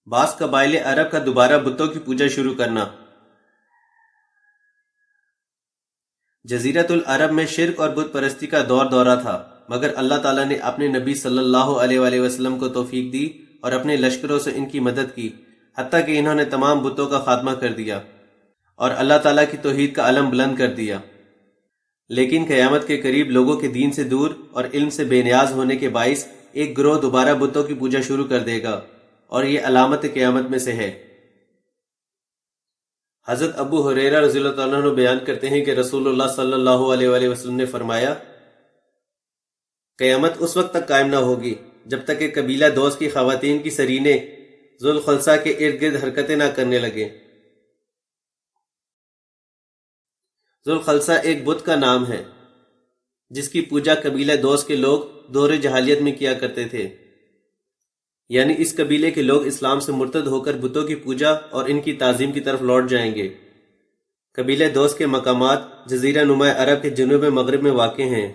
بعض قبائل عرب کا دوبارہ بتوں کی پوجا شروع کرنا۔ جزیرۃ العرب میں شرک اور بت پرستی کا دورہ تھا، مگر اللہ تعالیٰ نے اپنے نبی صلی اللہ علیہ وآلہ وسلم کو توفیق دی اور اپنے لشکروں سے ان کی مدد کی، حتیٰ کہ انہوں نے تمام بتوں کا خاتمہ کر دیا اور اللہ تعالیٰ کی توحید کا علم بلند کر دیا۔ لیکن قیامت کے قریب لوگوں کے دین سے دور اور علم سے بے نیاز ہونے کے باعث ایک گروہ دوبارہ بتوں کی پوجا شروع کر دے گا، اور یہ علامت قیامت میں سے ہے۔ حضرت ابو ہریرہ رضی اللہ تعالیٰ عنہ بیان کرتے ہیں کہ رسول اللہ صلی اللہ علیہ وآلہ وسلم نے فرمایا، قیامت اس وقت تک قائم نہ ہوگی جب تک کہ قبیلہ دوس کی خواتین کی سرینے ذوالخلصہ کے ارد گرد حرکتیں نہ کرنے لگیں۔ ذوالخلصہ ایک بت کا نام ہے جس کی پوجا قبیلہ دوس کے لوگ دور جاہلیت میں کیا کرتے تھے، یعنی اس قبیلے کے لوگ اسلام سے مرتد ہو کر بتوں کی پوجا اور ان کی تعظیم کی طرف لوٹ جائیں گے۔ قبیلہ دوس کے مقامات جزیرہ نما عرب کے جنوب مغرب میں واقع ہیں۔